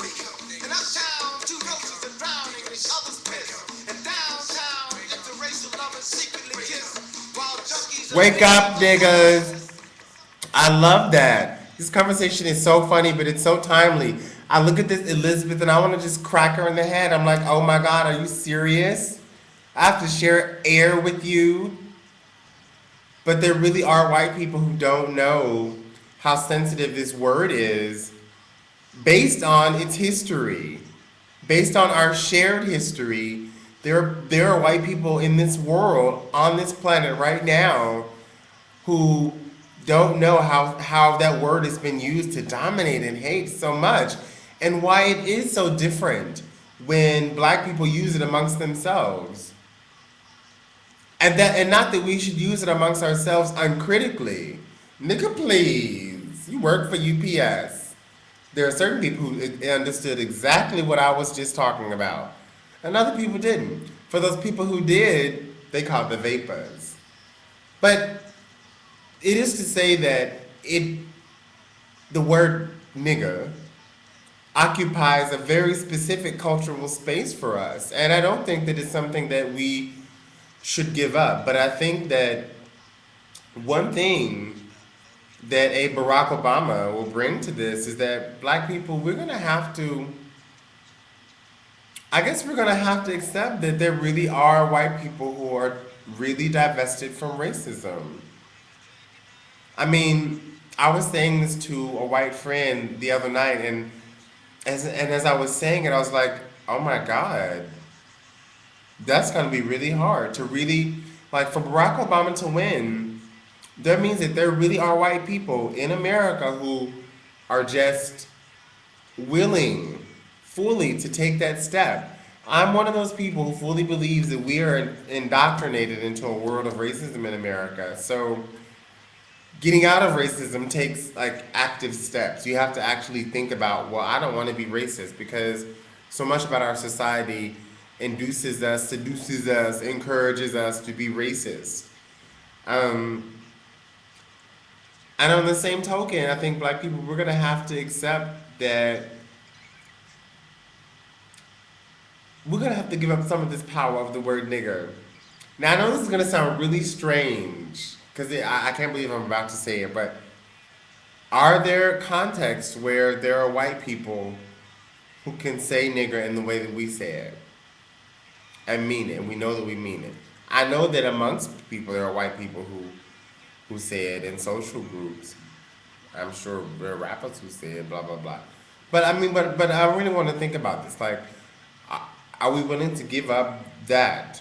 And uptown, two roses are drowning in each other's piss. And downtown, interracial lovers secretly kiss. While junkies Wake up, niggas. I love that. This conversation is so funny, but it's so timely. I look at this Elizabeth and I want to just crack her in the head. I'm like, oh my God, are you serious? I have to share air with you. But there really are white people who don't know how sensitive this word is based on its history, based on our shared history. There are white people in this world, on this planet right now, who don't know how that word has been used to dominate and hate so much, and why it is so different when black people use it amongst themselves. And not that we should use it amongst ourselves uncritically. Nigga, please. You work for UPS. There are certain people who understood exactly what I was just talking about, and other people didn't. For those people who did, they called the vapors. But it is to say that the word nigga occupies a very specific cultural space for us, and I don't think that it's something that we should give up. But I think that one thing that a Barack Obama will bring to this is that black people, we're going to have to, I guess we're going to have to accept that there really are white people who are really divested from racism. I mean, I was saying this to a white friend the other night, and as I was saying it, I was like, oh my God, that's going to be really hard to really, like, for Barack Obama to win. That means that there really are white people in America who are just willing fully to take that step. I'm one of those people who fully believes that we are indoctrinated into a world of racism in America. So getting out of racism takes like active steps. You have to actually think about, well, I don't want to be racist, because so much about our society induces us, seduces us, encourages us to be racist. Um, and on the same token, I think black people, we're going to have to accept that we're going to have to give up some of this power of the word nigger. Now, I know this is going to sound really strange, because I can't believe I'm about to say it, but are there contexts where there are white people who can say nigger in the way that we say it and mean it, and we know that we mean it? I know that amongst people, there are white people who say it in social groups. I'm sure there are rappers who say it, blah, blah, blah. But I mean, but I really want to think about this. Like, are we willing to give up that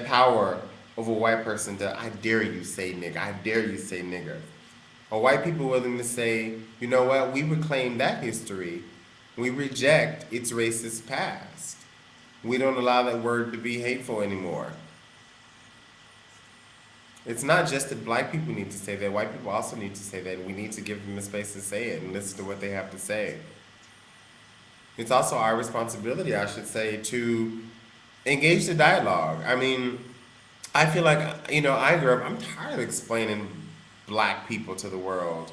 power of a white person to, I dare you say nigga, I dare you say nigger? Are white people willing to say, you know what, we reclaim that history, we reject its racist past, we don't allow that word to be hateful anymore? It's not just that black people need to say that, white people also need to say that. We need to give them the space to say it and listen to what they have to say. It's also our responsibility, I should say, to engage the dialogue. I mean, I feel like, I grew up, I'm tired of explaining black people to the world.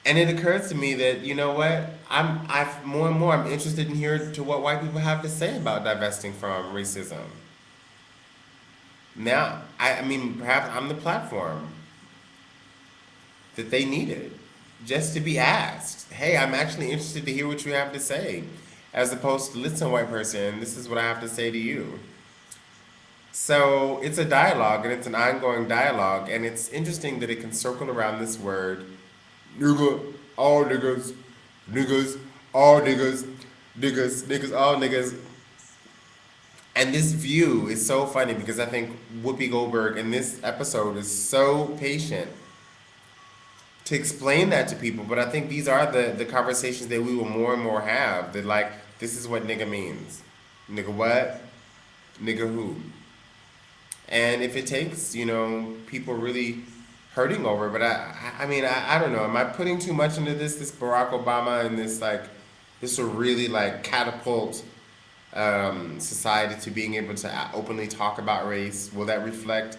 And it occurs to me that, you know what, I've more and more, I'm interested in hearing to what white people have to say about divesting from racism. Now, I mean, perhaps I'm the platform that they needed, just to be asked, hey, I'm actually interested to hear what you have to say, as opposed to, listen, white person, this is what I have to say to you. So it's a dialogue, and it's an ongoing dialogue, and it's interesting that it can circle around this word, nigga, all niggas, niggas, all niggas, niggas, niggas, all niggas. And this view is so funny because I think Whoopi Goldberg in this episode is so patient to explain that to people. But I think these are the conversations that we will more and more have. That, like, this is what nigga means. Nigga what? Nigga who? And if it takes, people really hurting over, but I mean, I don't know. Am I putting too much into this Barack Obama, and this will really, like, catapult society to being able to openly talk about race? Will that reflect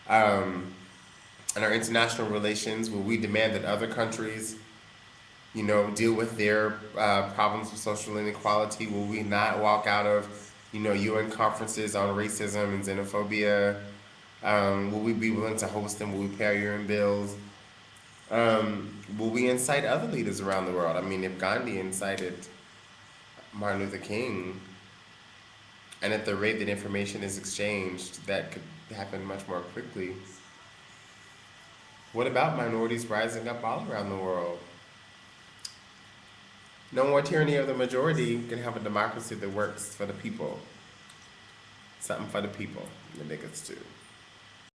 in our international relations? Will we demand that other countries deal with their problems with social inequality? Will we not walk out of, UN conferences on racism and xenophobia? Will we be willing to host them? Will we pay our UN bills? Will we incite other leaders around the world? I mean, if Gandhi incited Martin Luther King, and at the rate that information is exchanged, that could happen much more quickly. What about minorities rising up all around the world? No more tyranny of the majority. We can have a democracy that works for the people. Something for the people, the niggas too.